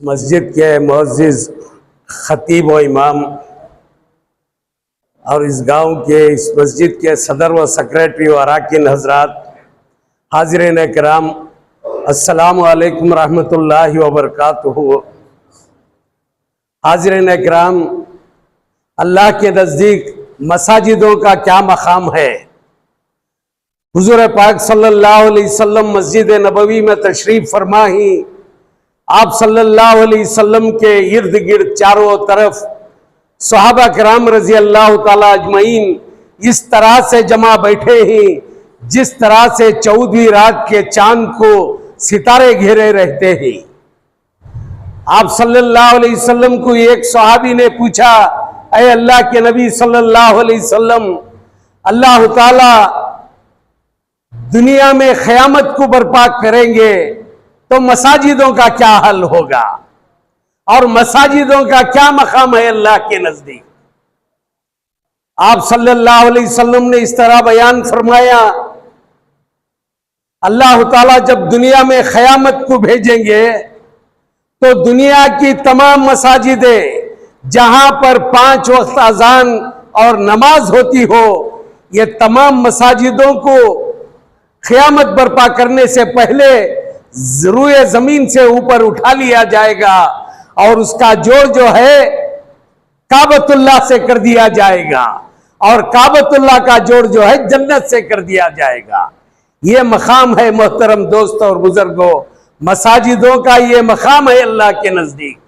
मस्जिद के मुअज्जिज़ खतीब व इमाम और इस गांव के इस मस्जिद के सदर व सेक्रेटरी व अराकीन हजरात, हाज़िरीन किराम, अस्सलामु अलैकुम रहमतुल्लाहि व बरकातुहू। हाज़िरीन किराम, अल्लाह के नज़दीक मसाजिदों का क्या मकाम है। हुज़ूर पाक सल्लल्लाहु अलैहि वसल्लम मस्जिद नबवी में तशरीफ़ फरमा ही आप सल्लल्लाहु अलैहि वसल्लम के इर्द गिर्द चारों तरफ सहाबा किराम रजी अल्लाह ताला अजमईन इस तरह से जमा बैठे हैं जिस तरह से 14वीं रात के चांद को सितारे घेरे रहते हैं। आप सल्लल्लाहु अलैहि वसल्लम को एक सहाबी ने पूछा, ऐ अल्लाह के नबी सल्लल्लाहु अलैहि वसल्लम, अल्लाह ताला दुनिया में क़यामत को बर्पा करेंगे तो मसाजिदों का क्या हल होगा और मसाजिदों का क्या मकाम है अल्लाह के नजदीक। आप सल्लल्लाहु अलैहि वसल्लम ने इस तरह बयान फरमाया, अल्लाह ताला जब दुनिया में क़यामत को भेजेंगे तो दुनिया की तमाम मसाजिदें जहां पर 5 वक्त अजान और नमाज होती हो, ये तमाम मसाजिदों को क़यामत बर्पा करने से पहले रुए जमीन से ऊपर उठा लिया जाएगा और उसका जोड़ जो है काबतुल्लाह से कर दिया जाएगा और काबतुल्लाह का जोड़ जो है जन्नत से कर दिया जाएगा। ये मकाम है मोहतरम दोस्त और बुजुर्गों, मसाजिदों का ये मकाम है अल्लाह के नजदीक।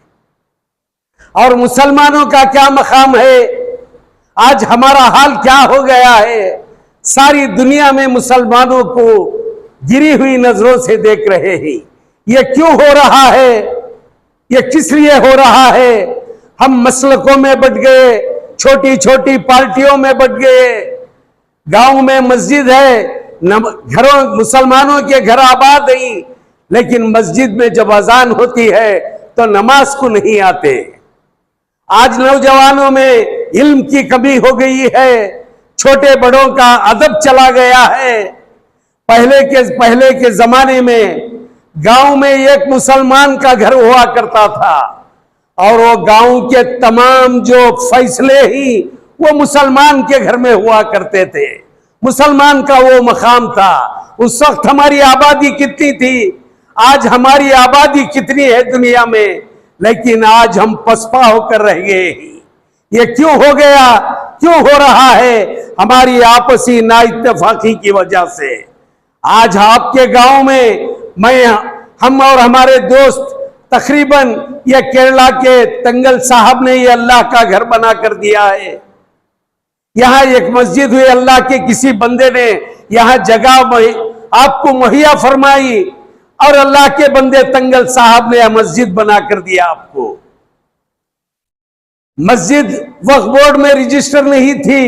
और मुसलमानों का क्या मकाम है। आज हमारा हाल क्या हो गया है, सारी दुनिया में मुसलमानों को गिरी हुई नजरों से देख रहे हैं। ये क्यों हो रहा है, ये किस लिए हो रहा है। हम मसलकों में बट गए, छोटी छोटी पार्टियों में बट गए। गांव में मस्जिद है, घरों मुसलमानों के घर आबाद नहीं, लेकिन मस्जिद में जब अजान होती है तो नमाज को नहीं आते। आज नौजवानों में इल्म की कमी हो गई है, छोटे बड़ों का अदब चला गया है। पहले के जमाने में गांव में एक मुसलमान का घर हुआ करता था और वो गांव के तमाम जो फैसले ही वो मुसलमान के घर में हुआ करते थे। मुसलमान का वो मकाम था। उस वक्त हमारी आबादी कितनी थी, आज हमारी आबादी कितनी है दुनिया में, लेकिन आज हम पसपा होकर रह गए। ये क्यों हो गया, क्यों हो रहा है। हमारी आपसी नाइत्तेफाकी की वजह से। आज आपके गांव में हम और हमारे दोस्त तकरीबन ये केरला के तंगल साहब ने ये अल्लाह का घर बना कर दिया है। यहां एक मस्जिद हुई, अल्लाह के किसी बंदे ने यहां जगह आपको मुहैया फरमाई और अल्लाह के बंदे तंगल साहब ने मस्जिद बना कर दिया आपको। मस्जिद वक्फ बोर्ड में रजिस्टर नहीं थी,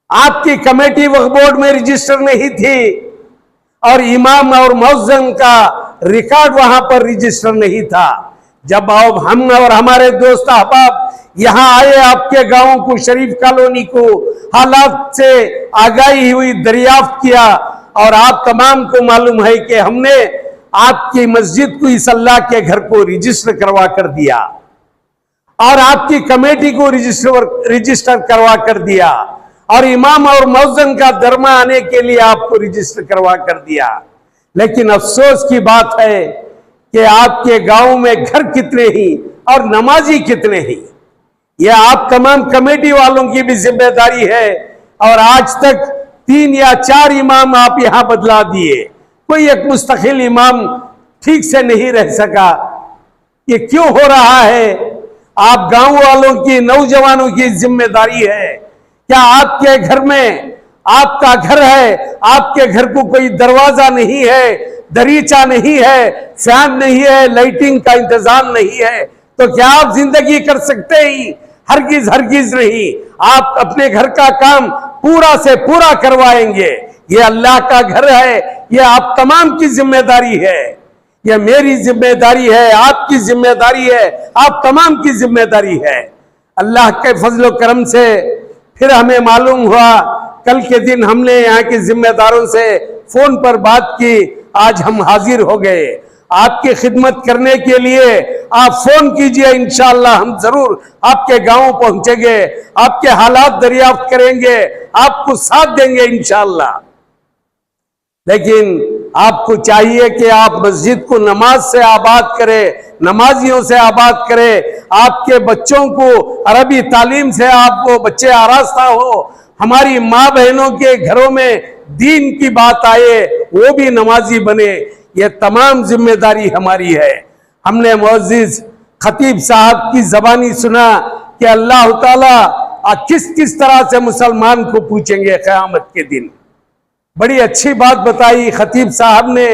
आपकी कमेटी वक्फ बोर्ड में रजिस्टर नहीं थी और इमाम और मुअज्जिन का रिकॉर्ड वहां पर रजिस्टर नहीं था। जब हम और हमारे दोस्त अहबाब यहां आए, आपके गांव को, शरीफ कॉलोनी को हालात से आगाही हुई, दरियाफ्त किया और आप तमाम को मालूम है कि हमने आपकी मस्जिद को, इस अल्लाह के घर को रजिस्टर करवा कर दिया और आपकी कमेटी को रजिस्टर करवा कर दिया और इमाम और मुअज्जिन का दरमा आने के लिए आपको रजिस्टर करवा कर दिया। लेकिन अफसोस की बात है कि आपके गांव में घर कितने ही और नमाजी कितने ही। यह आप तमाम कमेटी वालों की भी जिम्मेदारी है और आज तक 3 या 4 इमाम आप यहां बदला दिए, कोई एक मुस्तकिल इमाम ठीक से नहीं रह सका। ये क्यों हो रहा है। आप गांव वालों की, नौजवानों की जिम्मेदारी है। क्या आपके घर में, आपका घर है, आपके घर को कोई दरवाजा नहीं है, दरीचा नहीं है, फैन नहीं है, लाइटिंग का इंतजाम नहीं है, तो क्या आप जिंदगी कर सकते ही। हरगिज हरगिज नहीं। आप अपने घर का काम पूरा से पूरा करवाएंगे। ये अल्लाह का घर है, ये आप तमाम की जिम्मेदारी है। ये मेरी जिम्मेदारी है, आपकी जिम्मेदारी है, आप तमाम की जिम्मेदारी है। अल्लाह के फजल करम से फिर हमें मालूम हुआ, कल के दिन हमने यहाँ के जिम्मेदारों से फोन पर बात की, आज हम हाजिर हो गए। आपकी खिदमत करने के लिए आप फोन कीजिए, इंशाअल्लाह हम जरूर आपके गांव पहुंचेंगे, आपके हालात दरियाफ्त करेंगे, आपको साथ देंगे इंशाअल्लाह। लेकिन आपको चाहिए कि आप मस्जिद को नमाज से आबाद करें, नमाजियों से आबाद करें, आपके बच्चों को अरबी तालीम से आप वो बच्चे आरास्ता हो, हमारी माँ बहनों के घरों में दीन की बात आए, वो भी नमाजी बने। ये तमाम जिम्मेदारी हमारी है। हमने मुअज्जिज खतीब साहब की जबानी सुना कि अल्लाह ताला किस किस तरह से मुसलमान को पूछेंगे क़यामत के दिन। बड़ी अच्छी बात बताई खतीब साहब ने।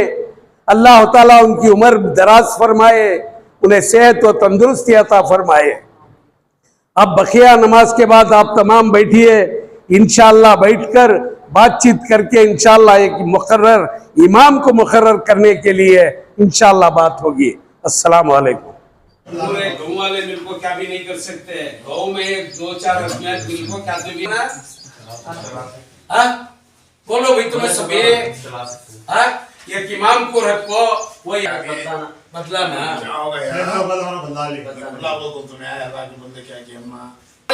अल्लाह ताला उनकी उम्र दराज फरमाए, उन्हें सेहत व तंदुरुस्ती अता फरमाए। अब बखिया नमाज के बाद आप तमाम बैठिए, इंशाअल्लाह बैठकर बातचीत करके इंशाअल्लाह एक मुकर्रर इमाम को मुकर्रर करने के लिए इंशाअल्लाह बात होगी। अस्सलाम वालेकुम। पूरे गाँव वाले मिलकर क्या भी नहीं कर सकते। गाँव में 2-4 आदमी मिलकर क्या भी ना, बोलो भाई तुम्हें सभी एक इमाम को रखो, वही बदला ना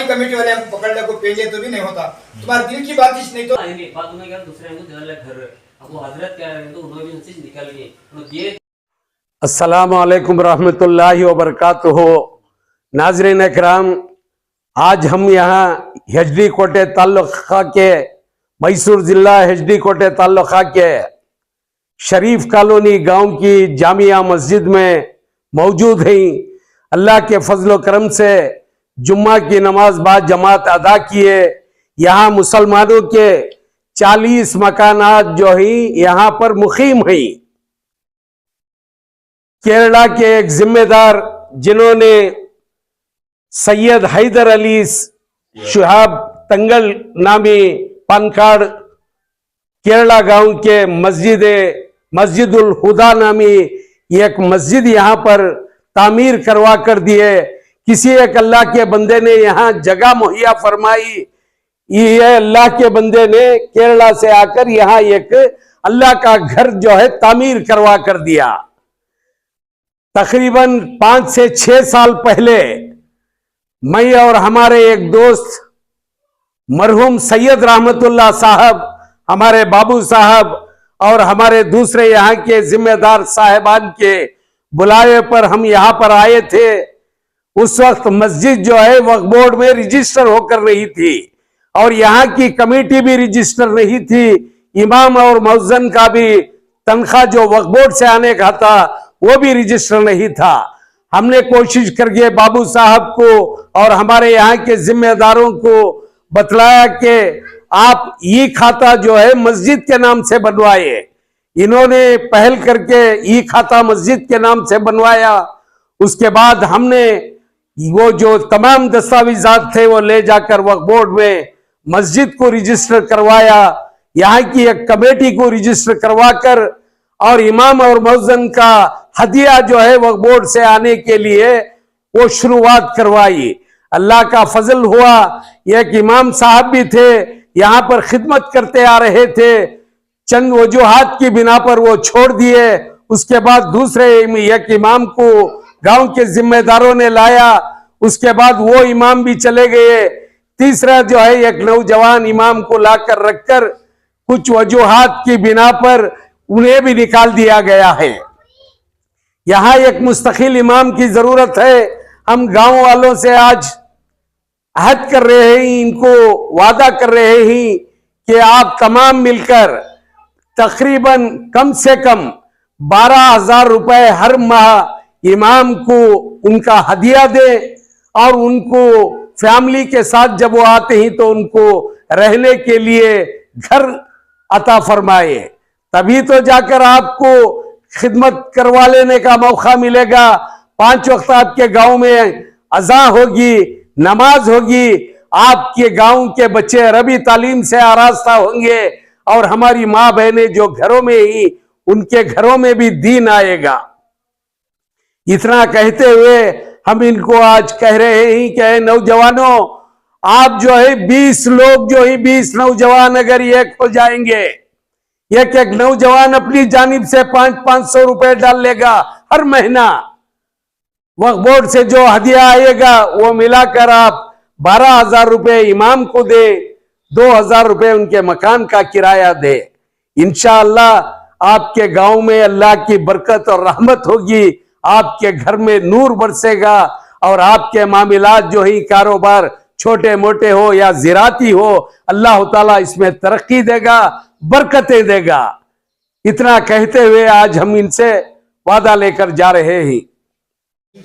कमेटी वाले हमको पकड़ ले को पेले तो भी नहीं होता। तुम्हारे दिल की बात इस नहीं तो बात में क्या दूसरे को दे ले घर। अब वो हजरत क्या है तो उन्होंने भी चीज निकल गई तो ये। अस्सलाम वालेकुम रहमतुल्लाहि व बरकातुहू। नाज़रीन इकराम, आज हम यहाँ हेजडी कोटे ताल्लुका के मैसूर जिला हेजडी कोटे ताल्लुका के शरीफ कॉलोनी गांव की जामिया मस्जिद में मौजूद हैं। अल्लाह के फजल करम से जुम्मा की नमाज बाद जमात अदा किए। यहाँ मुसलमानों के 40 मकानात जो हैं यहाँ पर मुकीम हैं। केरला के एक जिम्मेदार जिन्होंने सैयद हैदर अली शुहाब तंगल नामी पानकाड़ केरला गांव के मस्जिदुल हुदा नामी एक मस्जिद यहाँ पर तामीर करवा कर दिए। किसी एक अल्लाह के बंदे ने यहाँ जगह मुहैया फरमाई। ये अल्लाह के बंदे ने केरला से आकर यहाँ एक अल्लाह का घर जो है तामीर करवा कर दिया। तकरीबन 5 से 6 साल पहले मैं और हमारे एक दोस्त मरहूम सैयद रहमतुल्लाह साहब, हमारे बाबू साहब और हमारे दूसरे यहाँ के जिम्मेदार साहिबान के बुलावे पर हम यहाँ पर आए थे। उस वक्त मस्जिद जो है वक्फ बोर्ड में रजिस्टर होकर नहीं थी और यहाँ की कमेटी भी रजिस्टर नहीं थी। इमाम और मौज़न का भी तनख्वाह जो वक्फ बोर्ड से आने का था वो भी रजिस्टर नहीं था। हमने कोशिश करके बाबू साहब को और हमारे यहाँ के जिम्मेदारों को बतलाया कि आप ये खाता जो है मस्जिद के नाम से बनवाए। इन्होंने पहल करके ये खाता मस्जिद के नाम से बनवाया। उसके बाद हमने वो जो तमाम दस्तावेजात थे वो ले जाकर वक्फ बोर्ड में मस्जिद को रजिस्टर करवाया। यहाँ की एक कमेटी को रजिस्टर करवाकर और इमाम और मौज़न का हदिया जो है वक्फ बोर्ड से आने के लिए वो शुरुआत करवाई। अल्लाह का फजल हुआ, एक इमाम साहब भी थे यहाँ पर खिदमत करते आ रहे थे। चंद वजूहात की बिना पर वो छोड़ दिए। उसके बाद दूसरे एक इमाम को गांव के जिम्मेदारों ने लाया। उसके बाद वो इमाम भी चले गए। तीसरा जो है एक नौजवान इमाम को लाकर रखकर कुछ वजूहात की बिना पर उन्हें भी निकाल दिया गया है। यहाँ एक मुस्तकिल इमाम की जरूरत है। हम गांव वालों से आज अहद कर रहे हैं, इनको वादा कर रहे हैं कि आप तमाम मिलकर तकरीबन कम से कम 12,000 रुपए हर माह इमाम को उनका हदिया दे और उनको फैमिली के साथ जब वो आते हैं तो उनको रहने के लिए घर अता फरमाए। तभी तो जाकर आपको खिदमत करवा लेने का मौका मिलेगा। 5 वक्त आपके गांव में अज़ा होगी, नमाज होगी, आपके गांव के बच्चे अरबी तालीम से आरास्ता होंगे और हमारी माँ बहनें जो घरों में ही उनके घरों में भी दीन आएगा। इतना कहते हुए हम इनको आज कह रहे हैं कि नौजवानों, आप जो है 20 लोग जो है 20 नौजवान अगर एक हो जाएंगे, एक एक नौजवान अपनी जानिब से 500-500 रुपए डाल लेगा, हर महीना वक्फ बोर्ड से जो हदिया आएगा वो मिलाकर आप 12,000 रुपए इमाम को दे, 2,000 रुपए उनके मकान का किराया दे। इंशाअल्लाह आपके गांव में अल्लाह की बरकत और रहमत होगी, आपके घर में नूर बरसेगा और आपके मामलात जो ही कारोबार छोटे मोटे हो या ज़राती हो, अल्लाह ताला इसमें तरक्की देगा, बरकतें देगा। इतना कहते हुए आज हम इनसे वादा लेकर जा रहे हैं। आ